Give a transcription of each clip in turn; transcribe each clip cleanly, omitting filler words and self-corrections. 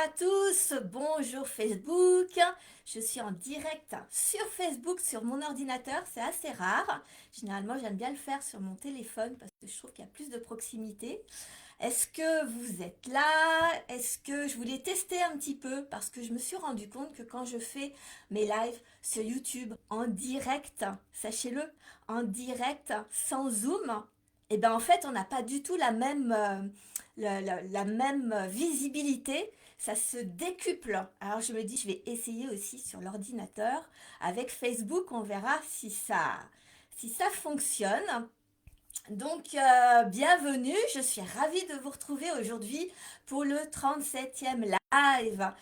à tous, bonjour Facebook. Je suis en direct sur Facebook, sur mon ordinateur, c'est assez rare. Généralement, j'aime bien le faire sur mon téléphone parce que je trouve qu'il y a plus de proximité. Est-ce que vous êtes là? Est-ce que je voulais tester un petit peu parce que je me suis rendu compte que quand je fais mes lives sur YouTube en direct, sachez-le, en direct sans zoom, et ben en fait on n'a pas du tout la même, la même visibilité, ça se décuple. Alors je me dis je vais essayer aussi sur l'ordinateur avec Facebook, on verra si ça fonctionne. Donc, bienvenue, je suis ravie de vous retrouver aujourd'hui pour le 37e live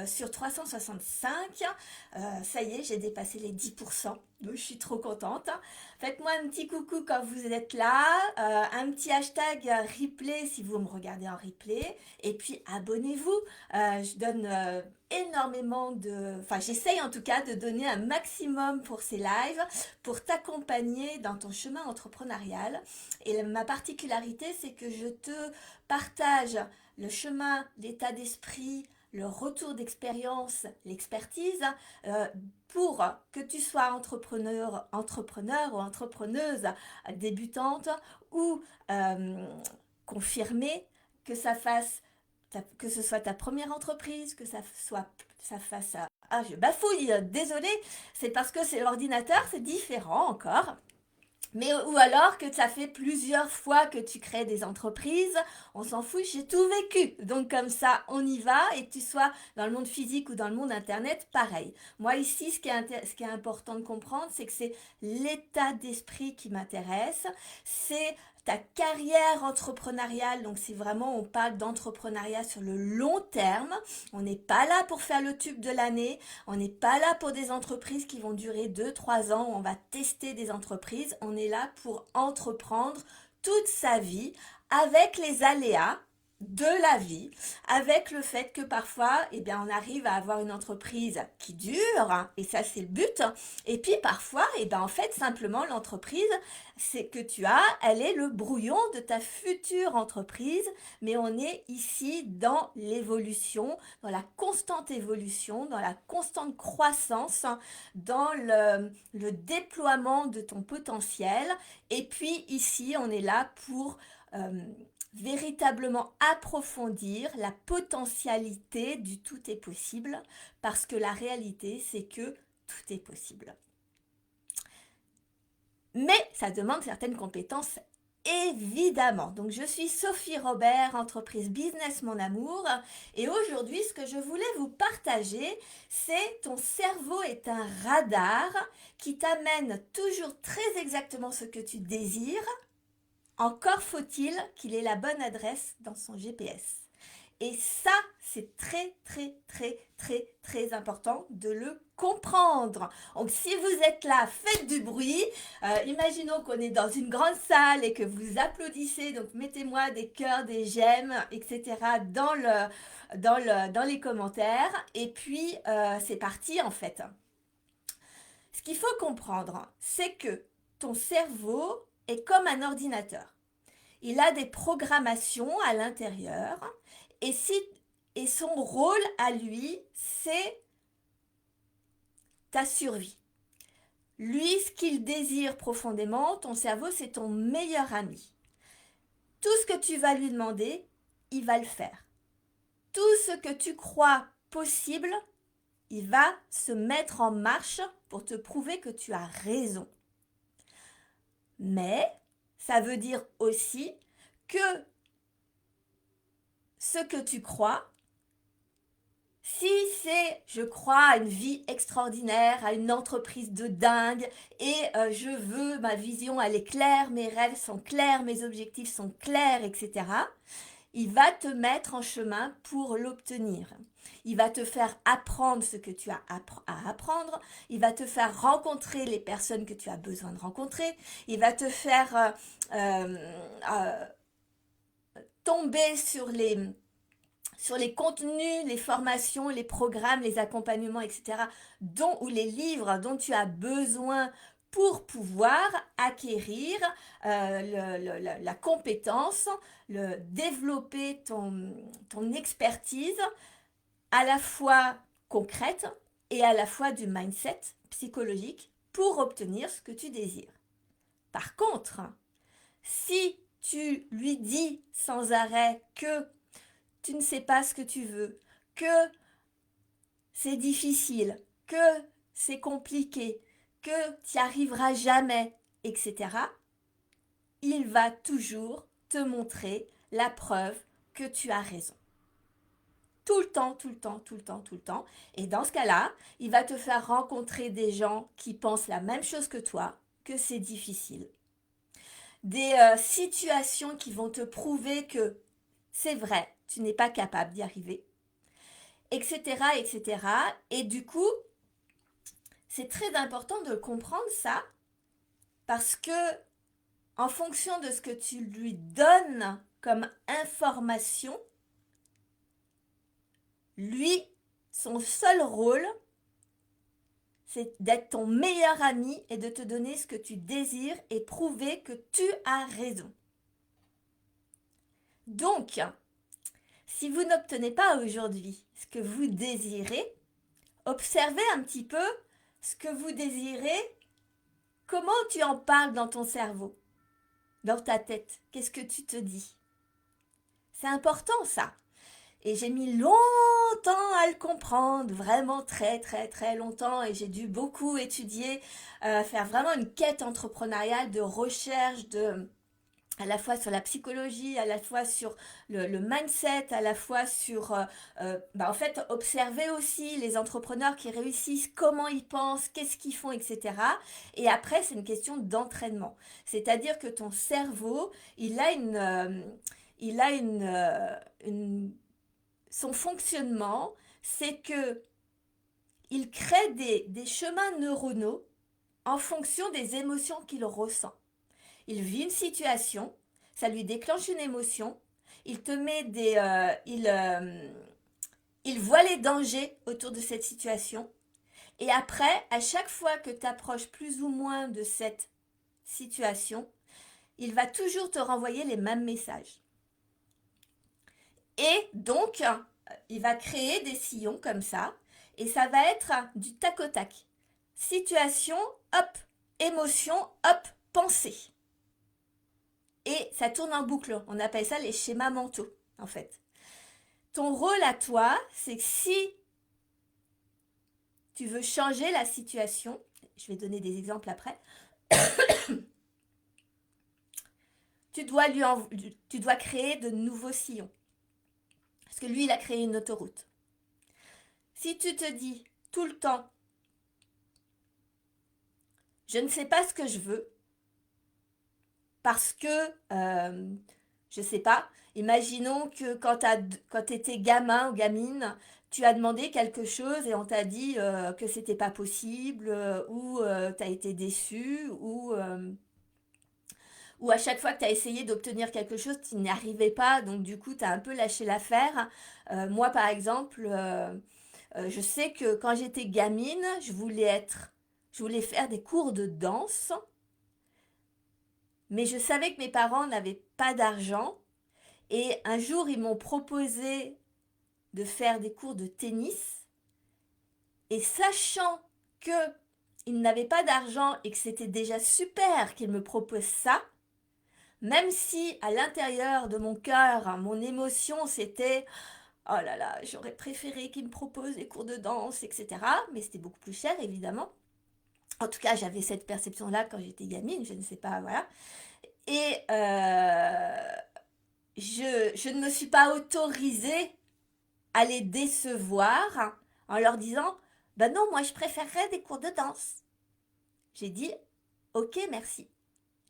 sur 365. Ça y est, j'ai dépassé les 10%, donc je suis trop contente. Faites-moi un petit coucou quand vous êtes là, un petit hashtag replay si vous me regardez en replay, et puis abonnez-vous. Je donne énormément enfin j'essaye en tout cas de donner un maximum pour ces lives, pour t'accompagner dans ton chemin entrepreneurial. Et ma particularité, c'est que je te partage le chemin, l'état d'esprit, le retour d'expérience, l'expertise, euh, pour que tu sois entrepreneur ou entrepreneuse débutante ou confirmée, que ça fasse que ce soit ta première entreprise, que ça fasse... Ah, je bafouille, désolée, c'est parce que c'est l'ordinateur, c'est différent encore. Mais ou alors que ça fait plusieurs fois que tu crées des entreprises, on s'en fout, j'ai tout vécu. Donc comme ça, on y va et que tu sois dans le monde physique ou dans le monde internet, pareil. Moi ici, ce qui est important de comprendre, c'est que c'est l'état d'esprit qui m'intéresse, c'est ta carrière entrepreneuriale, donc c'est vraiment, on parle d'entrepreneuriat sur le long terme, on n'est pas là pour faire le tube de l'année, on n'est pas là pour des entreprises qui vont durer 2, 3 ans, on va tester des entreprises, on est là pour entreprendre toute sa vie avec les aléas de la vie, avec le fait que parfois, eh bien, on arrive à avoir une entreprise qui dure, hein, et ça c'est le but, et puis parfois, eh bien, en fait, simplement l'entreprise, c'est que tu as, elle est le brouillon de ta future entreprise, mais on est ici dans l'évolution, dans la constante évolution, dans la constante croissance, dans le déploiement de ton potentiel, et puis ici, on est là pour... véritablement approfondir la potentialité du tout est possible, parce que la réalité, c'est que tout est possible. Mais ça demande certaines compétences, évidemment. Donc je suis Sophie Robert, entreprise Business Mon Amour, et aujourd'hui ce que je voulais vous partager, c'est ton cerveau est un radar qui t'amène toujours très exactement ce que tu désires. Encore faut-il qu'il ait la bonne adresse dans son GPS. Et ça, c'est très, très, très, très, très important de le comprendre. Donc, si vous êtes là, faites du bruit. Imaginons qu'on est dans une grande salle et que vous applaudissez. Donc, mettez-moi des cœurs, des j'aime, etc. dans les commentaires. Et puis, c'est parti, en fait. Ce qu'il faut comprendre, c'est que ton cerveau est comme un ordinateur. Il a des programmations à l'intérieur et, et son rôle à lui, c'est ta survie. Lui, ce qu'il désire profondément, ton cerveau, c'est ton meilleur ami. Tout ce que tu vas lui demander, il va le faire. Tout ce que tu crois possible, il va se mettre en marche pour te prouver que tu as raison. Mais ça veut dire aussi que ce que tu crois, si c'est je crois à une vie extraordinaire, à une entreprise de dingue et je veux, ma vision elle est claire, mes rêves sont clairs, mes objectifs sont clairs, etc. Il va te mettre en chemin pour l'obtenir. Il va te faire apprendre ce que tu as à apprendre. Il va te faire rencontrer les personnes que tu as besoin de rencontrer. Il va te faire tomber sur les contenus, les formations, les programmes, les accompagnements, etc., ou les livres dont tu as besoin pour pouvoir acquérir la compétence, développer ton expertise à la fois concrète et à la fois du mindset psychologique pour obtenir ce que tu désires. Par contre, si tu lui dis sans arrêt que tu ne sais pas ce que tu veux, que c'est difficile, que c'est compliqué, que tu n'y arriveras jamais, etc., il va toujours te montrer la preuve que tu as raison. Tout le temps, tout le temps, tout le temps, tout le temps. Et dans ce cas-là, il va te faire rencontrer des gens qui pensent la même chose que toi, que c'est difficile. Des situations qui vont te prouver que c'est vrai, tu n'es pas capable d'y arriver, etc., etc. Et du coup, c'est très important de comprendre ça parce que en fonction de ce que tu lui donnes comme information, lui, son seul rôle, c'est d'être ton meilleur ami et de te donner ce que tu désires et prouver que tu as raison. Donc, si vous n'obtenez pas aujourd'hui ce que vous désirez, observez un petit peu ce que vous désirez, comment tu en parles dans ton cerveau, dans ta tête, qu'est-ce que tu te dis. C'est important ça. Et j'ai mis longtemps à le comprendre, vraiment très très très longtemps, et j'ai dû beaucoup étudier, faire vraiment une quête entrepreneuriale de recherche, à la fois sur la psychologie, à la fois sur le mindset, à la fois sur, en fait, observer aussi les entrepreneurs qui réussissent, comment ils pensent, qu'est-ce qu'ils font, etc. Et après, c'est une question d'entraînement. C'est-à-dire que ton cerveau, son fonctionnement, c'est que il crée des chemins neuronaux en fonction des émotions qu'il ressent. Il vit une situation, ça lui déclenche une émotion, il te met il voit les dangers autour de cette situation, et après, à chaque fois que tu approches plus ou moins de cette situation, il va toujours te renvoyer les mêmes messages. Et donc, il va créer des sillons comme ça, et ça va être du tac au tac. Situation, hop, émotion, hop, pensée. Et ça tourne en boucle. On appelle ça les schémas mentaux, en fait. Ton rôle à toi, c'est que si tu veux changer la situation, je vais donner des exemples après, tu dois créer de nouveaux sillons. Parce que lui, il a créé une autoroute. Si tu te dis tout le temps, je ne sais pas ce que je veux, parce que, je ne sais pas, imaginons que quand tu étais gamin ou gamine, tu as demandé quelque chose et on t'a dit que c'était pas possible, ou tu as été déçu, ou à chaque fois que tu as essayé d'obtenir quelque chose, tu n'y arrivais pas, donc du coup, tu as un peu lâché l'affaire. Moi, par exemple, je sais que quand j'étais gamine, je voulais faire des cours de danse, mais je savais que mes parents n'avaient pas d'argent. Et un jour, ils m'ont proposé de faire des cours de tennis. Et sachant qu'ils n'avaient pas d'argent et que c'était déjà super qu'ils me proposent ça, même si à l'intérieur de mon cœur, mon émotion, c'était « Oh là là, j'aurais préféré qu'ils me proposent des cours de danse, etc. » Mais c'était beaucoup plus cher, évidemment. En tout cas, j'avais cette perception-là quand j'étais gamine, je ne sais pas, voilà. Et je ne me suis pas autorisée à les décevoir en leur disant « Ben non, moi je préférerais des cours de danse. » J'ai dit « Ok, merci. »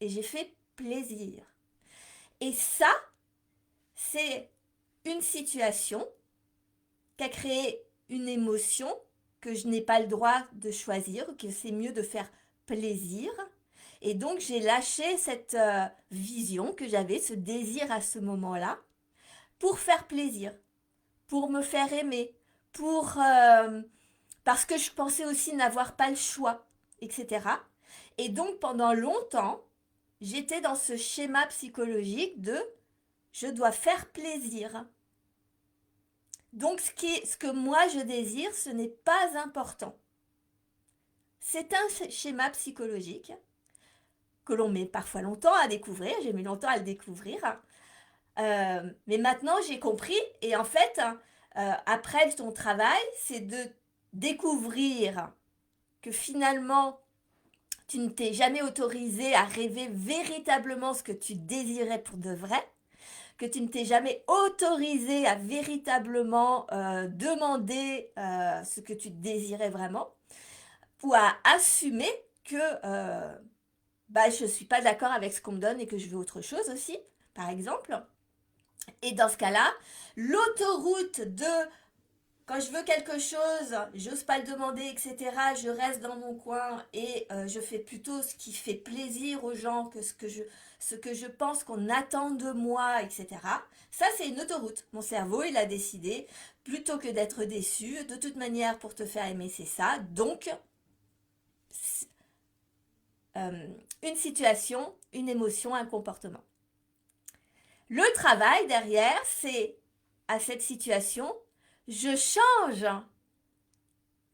Et j'ai fait plaisir. Et ça, c'est une situation qui a créé une émotion que je n'ai pas le droit de choisir, que c'est mieux de faire plaisir. Et donc, j'ai lâché cette vision que j'avais, ce désir à ce moment-là, pour faire plaisir, pour me faire aimer, parce que je pensais aussi n'avoir pas le choix, etc. Et donc pendant longtemps, j'étais dans ce schéma psychologique de je dois faire plaisir. Donc ce que moi je désire, ce n'est pas important. C'est un schéma psychologique que l'on met parfois longtemps à découvrir. J'ai mis longtemps à le découvrir. Mais maintenant j'ai compris. Et en fait, après ton travail, c'est de découvrir que finalement, tu ne t'es jamais autorisé à rêver véritablement ce que tu désirais pour de vrai, que tu ne t'es jamais autorisé à véritablement demander ce que tu désirais vraiment, ou à assumer que je ne suis pas d'accord avec ce qu'on me donne et que je veux autre chose aussi, par exemple. Et dans ce cas-là, l'autoroute de quand je veux quelque chose, j'ose pas le demander, etc. Je reste dans mon coin et je fais plutôt ce qui fait plaisir aux gens que ce que je pense qu'on attend de moi, etc. Ça, c'est une autoroute. Mon cerveau, il a décidé, plutôt que d'être déçu, de toute manière, pour te faire aimer, c'est ça. Donc, une situation, une émotion, un comportement. Le travail derrière, c'est à cette situation, je change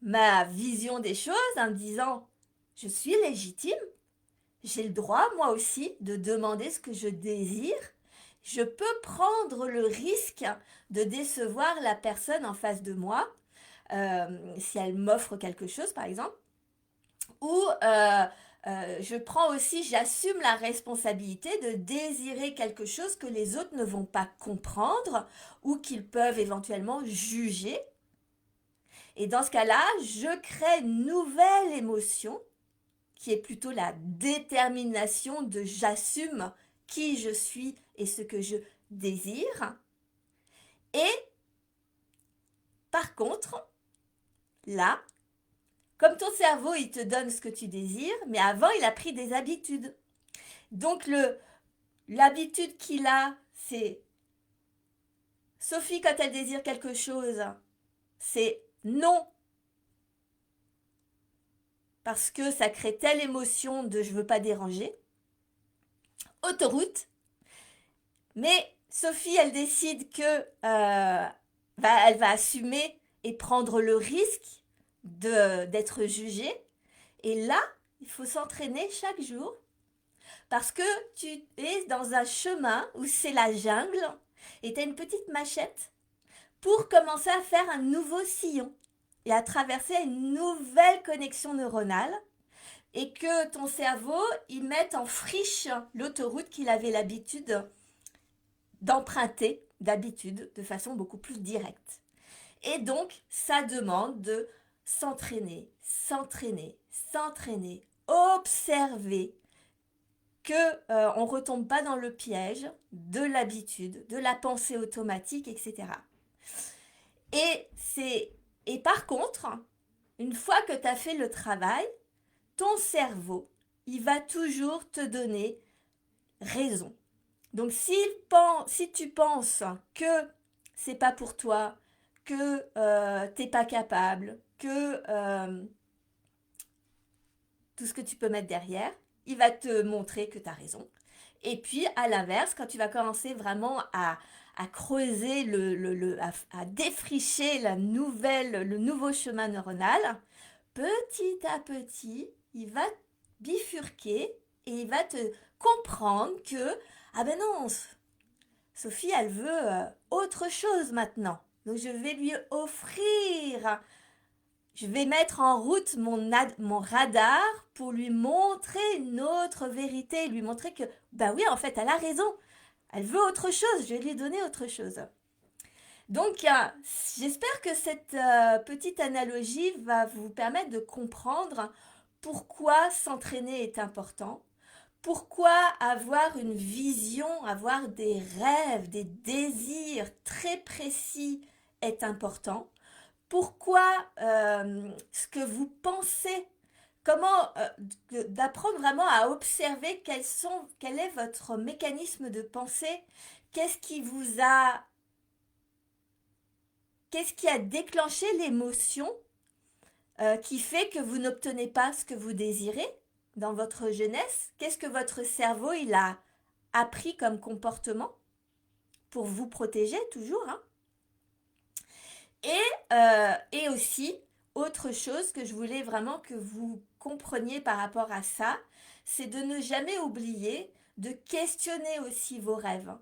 ma vision des choses en me disant, je suis légitime, j'ai le droit moi aussi de demander ce que je désire, je peux prendre le risque de décevoir la personne en face de moi si elle m'offre quelque chose par exemple, ou je prends aussi, j'assume la responsabilité de désirer quelque chose que les autres ne vont pas comprendre ou qu'ils peuvent éventuellement juger. Et dans ce cas-là, je crée une nouvelle émotion qui est plutôt la détermination de j'assume qui je suis et ce que je désire. Et par contre, là, comme ton cerveau, il te donne ce que tu désires, mais avant, il a pris des habitudes. Donc, l'habitude qu'il a, c'est Sophie, quand elle désire quelque chose, c'est non. Parce que ça crée telle émotion de je veux pas déranger. Autoroute. Mais Sophie, elle décide que elle va assumer et prendre le risque d'être jugée. Et là, il faut s'entraîner chaque jour parce que tu es dans un chemin où c'est la jungle et tu as une petite machette pour commencer à faire un nouveau sillon et à traverser une nouvelle connexion neuronale et que ton cerveau, il mette en friche l'autoroute qu'il avait l'habitude d'emprunter d'habitude de façon beaucoup plus directe. Et donc, ça demande de s'entraîner, s'entraîner, s'entraîner, observer que on retombe pas dans le piège de l'habitude, de la pensée automatique, etc. Et par contre, une fois que tu as fait le travail, ton cerveau, il va toujours te donner raison. Donc si tu penses que c'est pas pour toi, que t'es pas capable, que tout ce que tu peux mettre derrière, il va te montrer que tu as raison. Et puis à l'inverse, quand tu vas commencer vraiment à creuser, à défricher le nouveau chemin neuronal, petit à petit, il va bifurquer et il va te comprendre que, ah ben non, Sophie, elle veut autre chose maintenant. Donc je vais lui offrir, je vais mettre en route mon radar pour lui montrer une autre vérité, lui montrer que, bah oui, en fait, elle a raison. Elle veut autre chose, je vais lui donner autre chose. Donc, j'espère que cette petite analogie va vous permettre de comprendre pourquoi s'entraîner est important, pourquoi avoir une vision, avoir des rêves, des désirs très précis est important, pourquoi ce que vous pensez, comment d'apprendre vraiment à observer quel est votre mécanisme de pensée, qu'est-ce qui a déclenché l'émotion qui fait que vous n'obtenez pas ce que vous désirez. dans votre jeunesse, qu'est-ce que votre cerveau il a appris comme comportement pour vous protéger toujours, hein. Et aussi, autre chose que je voulais vraiment que vous compreniez par rapport à ça, c'est de ne jamais oublier de questionner aussi vos rêves.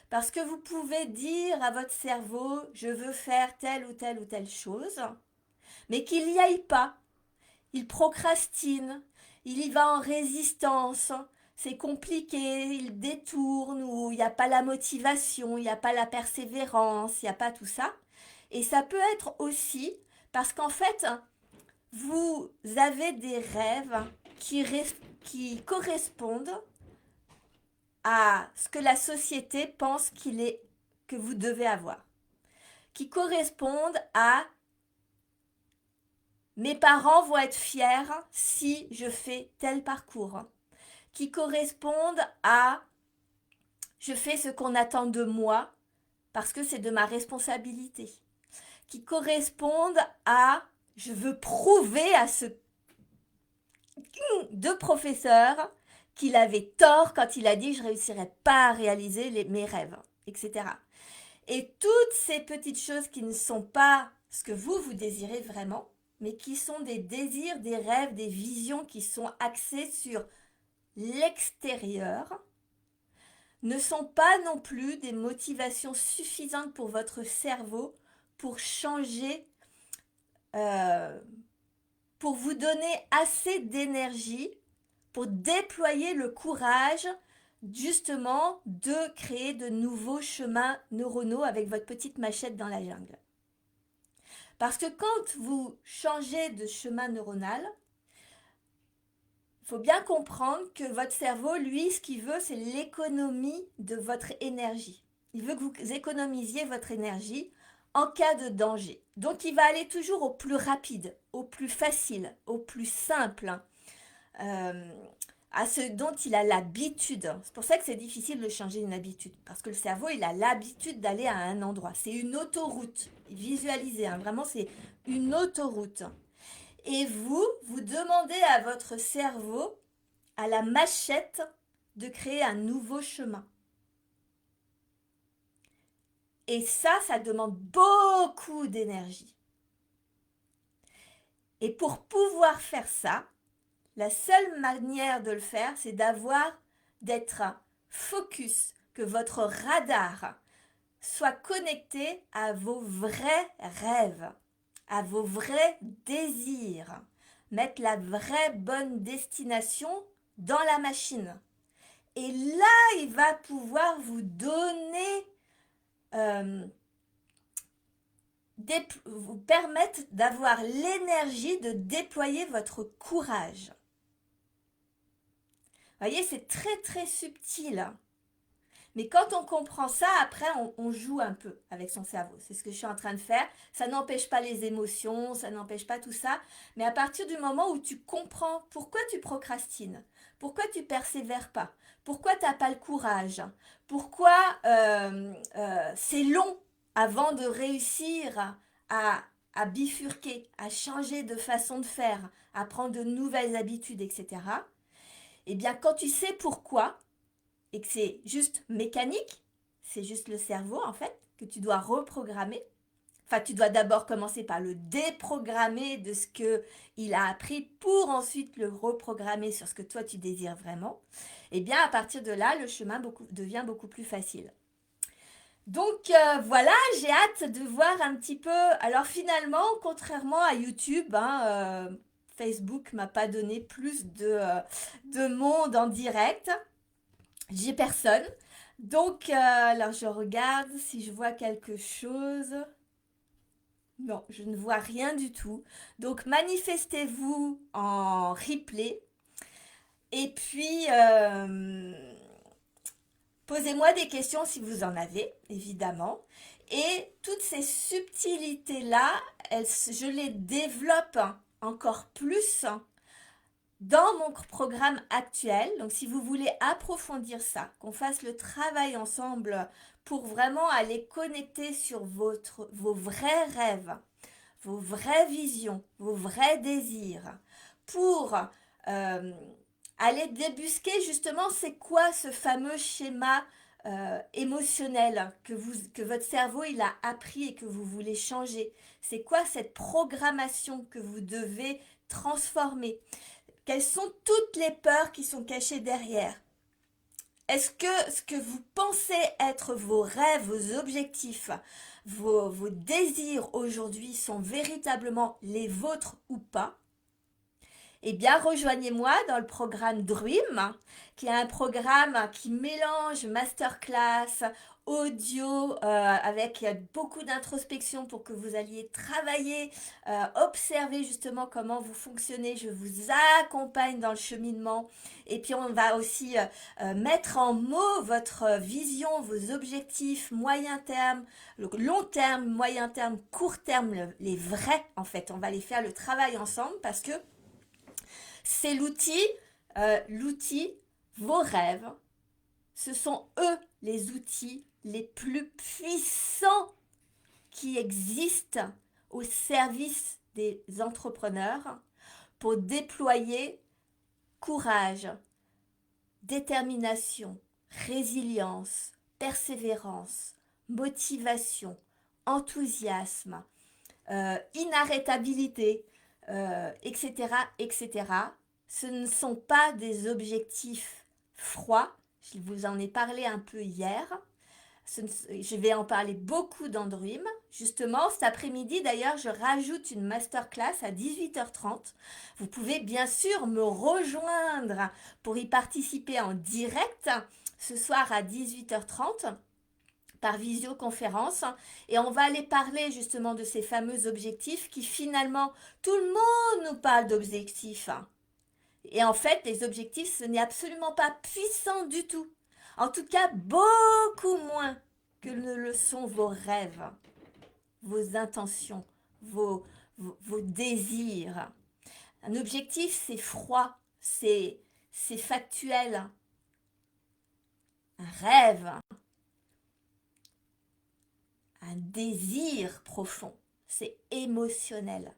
Parce que vous pouvez dire à votre cerveau, je veux faire telle ou telle ou telle chose, mais qu'il n'y aille pas. Il procrastine, il y va en résistance, c'est compliqué, il détourne ou il n'y a pas la motivation, il n'y a pas la persévérance, il n'y a pas tout ça. Et ça peut être aussi parce qu'en fait, vous avez des rêves qui correspondent à ce que la société pense que vous devez avoir, qui correspondent à mes parents vont être fiers si je fais tel parcours, qui correspondent à je fais ce qu'on attend de moi parce que c'est de ma responsabilité, qui correspondent à je veux prouver à ce de professeur qu'il avait tort quand il a dit que je ne réussirais pas à réaliser mes rêves, etc. Et toutes ces petites choses qui ne sont pas ce que vous désirez vraiment, mais qui sont des désirs, des rêves, des visions qui sont axées sur l'extérieur, ne sont pas non plus des motivations suffisantes pour votre cerveau pour changer, euh, pour vous donner assez d'énergie pour déployer le courage justement de créer de nouveaux chemins neuronaux avec votre petite machette dans la jungle. Parce que quand vous changez de chemin neuronal, il faut bien comprendre que votre cerveau, lui, ce qu'il veut, c'est l'économie de votre énergie. Il veut que vous économisiez votre énergie en cas de danger. Donc, il va aller toujours au plus rapide, au plus facile, au plus simple. À ce dont il a l'habitude. C'est pour ça que c'est difficile de changer une habitude. Parce que le cerveau, il a l'habitude d'aller à un endroit. C'est une autoroute. Visualisez, hein, vraiment, c'est une autoroute. Et vous demandez à votre cerveau, à la machette, de créer un nouveau chemin. Et ça demande beaucoup d'énergie. Et pour pouvoir faire ça, la seule manière de le faire, c'est d'être focus, que votre radar soit connecté à vos vrais rêves, à vos vrais désirs. Mettre la vraie bonne destination dans la machine. Et là, il va pouvoir vous donner, vous permettre d'avoir l'énergie de déployer votre courage. Vous voyez, c'est très très subtil. Mais quand on comprend ça, après, on joue un peu avec son cerveau. C'est ce que je suis en train de faire. Ça n'empêche pas les émotions, ça n'empêche pas tout ça. Mais à partir du moment où tu comprends pourquoi tu procrastines, pourquoi tu persévères pas, pourquoi tu n'as pas le courage, pourquoi c'est long avant de réussir à bifurquer, à changer de façon de faire, à prendre de nouvelles habitudes, etc. Eh bien, quand tu sais pourquoi, et que c'est juste mécanique, c'est juste le cerveau en fait, que tu dois reprogrammer. Enfin, tu dois d'abord commencer par le déprogrammer de ce qu'il a appris pour ensuite le reprogrammer sur ce que toi tu désires vraiment. Et bien, à partir de là, le chemin devient beaucoup plus facile. Donc voilà, j'ai hâte de voir un petit peu. Alors finalement, contrairement à YouTube, hein, Facebook m'a pas donné plus de monde en direct. J'ai personne. Donc, alors je regarde si je vois quelque chose. Non, je ne vois rien du tout. Donc, manifestez-vous en replay. Et puis, posez-moi des questions si vous en avez, évidemment. Et toutes ces subtilités-là, je les développe encore plus dans mon programme actuel. Donc si vous voulez approfondir ça, qu'on fasse le travail ensemble pour vraiment aller connecter sur vos vrais rêves, vos vraies visions, vos vrais désirs, pour aller débusquer justement c'est quoi ce fameux schéma émotionnel que votre cerveau il a appris et que vous voulez changer. C'est quoi cette programmation que vous devez transformer? Quelles sont toutes les peurs qui sont cachées derrière? Est-ce que ce que vous pensez être vos rêves, vos objectifs, vos désirs aujourd'hui sont véritablement les vôtres ou pas? Eh bien, rejoignez-moi dans le programme Dream, qui est un programme qui mélange masterclass, audio, avec beaucoup d'introspection pour que vous alliez travailler, observer justement comment vous fonctionnez. Je vous accompagne dans le cheminement. Et puis, on va aussi mettre en mots votre vision, vos objectifs, moyen terme, long terme, moyen terme, court terme, les vrais en fait. On va les faire le travail ensemble parce que c'est l'outil, vos rêves, ce sont eux les outils les plus puissants qui existent au service des entrepreneurs pour déployer courage, détermination, résilience, persévérance, motivation, enthousiasme, inarrêtabilité, etc., etc. Ce ne sont pas des objectifs froids. Je vous en ai parlé un peu hier. Je vais en parler beaucoup dans Dream. Justement, cet après-midi, d'ailleurs, je rajoute une masterclass à 18h30. Vous pouvez bien sûr me rejoindre pour y participer en direct ce soir à 18h30 par visioconférence et on va aller parler justement de ces fameux objectifs qui finalement, tout le monde nous parle d'objectifs. Et en fait, les objectifs, ce n'est absolument pas puissant du tout. En tout cas, beaucoup moins que ne le sont vos rêves, vos intentions, vos désirs. Un objectif, c'est froid, c'est factuel. Un rêve, un désir profond, c'est émotionnel.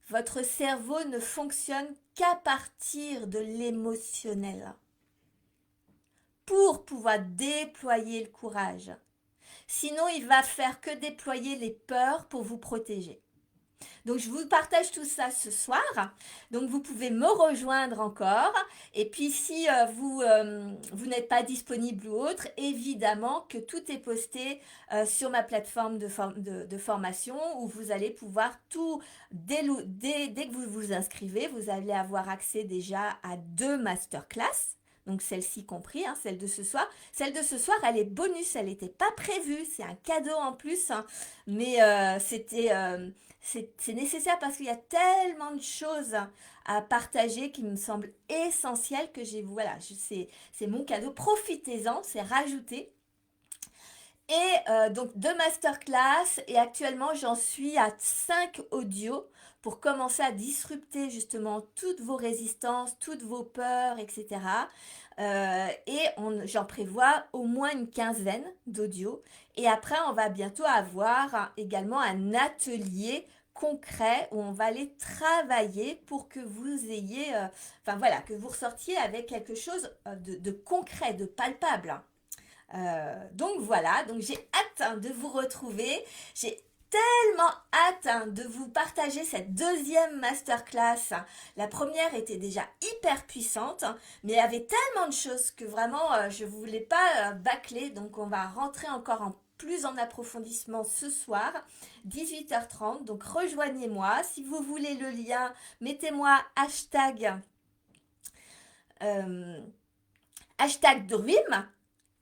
Votre cerveau ne fonctionne qu'à partir de l'émotionnel pour pouvoir déployer le courage. Sinon, il va faire que déployer les peurs pour vous protéger. Donc, je vous partage tout ça ce soir. Donc, vous pouvez me rejoindre encore. Et puis, si vous n'êtes pas disponible ou autre, évidemment que tout est posté sur ma plateforme de formation où vous allez pouvoir tout, dès que vous vous inscrivez, vous allez avoir accès déjà à 2 masterclass. Donc celle-ci compris, hein, celle de ce soir. Celle de ce soir, elle est bonus, elle n'était pas prévue, c'est un cadeau en plus, hein, mais c'est nécessaire parce qu'il y a tellement de choses à partager qui me semblent essentielles que voilà, c'est mon cadeau, profitez-en, c'est rajouté. Et donc 2 masterclass et actuellement j'en suis à 5 audios pour commencer à disrupter justement toutes vos résistances, toutes vos peurs, etc. J'en prévois au moins une quinzaine d'audios. Et après, on va bientôt avoir également un atelier concret où on va aller travailler pour que vous ayez, enfin voilà, que vous ressortiez avec quelque chose de concret, de palpable. Donc voilà, donc j'ai hâte de vous retrouver. J'ai tellement hâte de vous partager cette 2e masterclass. La première était déjà hyper puissante, mais il y avait tellement de choses que vraiment je ne voulais pas bâcler. Donc on va rentrer encore plus en approfondissement ce soir, 18h30. Donc rejoignez-moi. Si vous voulez le lien, mettez-moi hashtag Dream,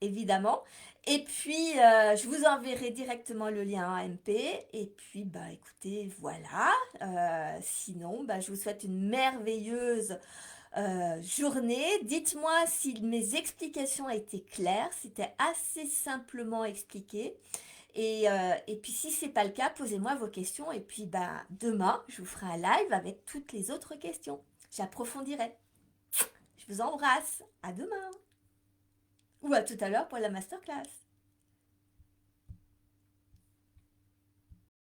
évidemment. Et puis, je vous enverrai directement le lien en MP. Et puis, bah, écoutez, voilà. Sinon, bah, je vous souhaite une merveilleuse journée. Dites-moi si mes explications étaient claires, c'était assez simplement expliqué. Et puis, si ce n'est pas le cas, posez-moi vos questions. Et puis, bah, demain, je vous ferai un live avec toutes les autres questions. J'approfondirai. Je vous embrasse. À demain. Ou à tout à l'heure pour la masterclass.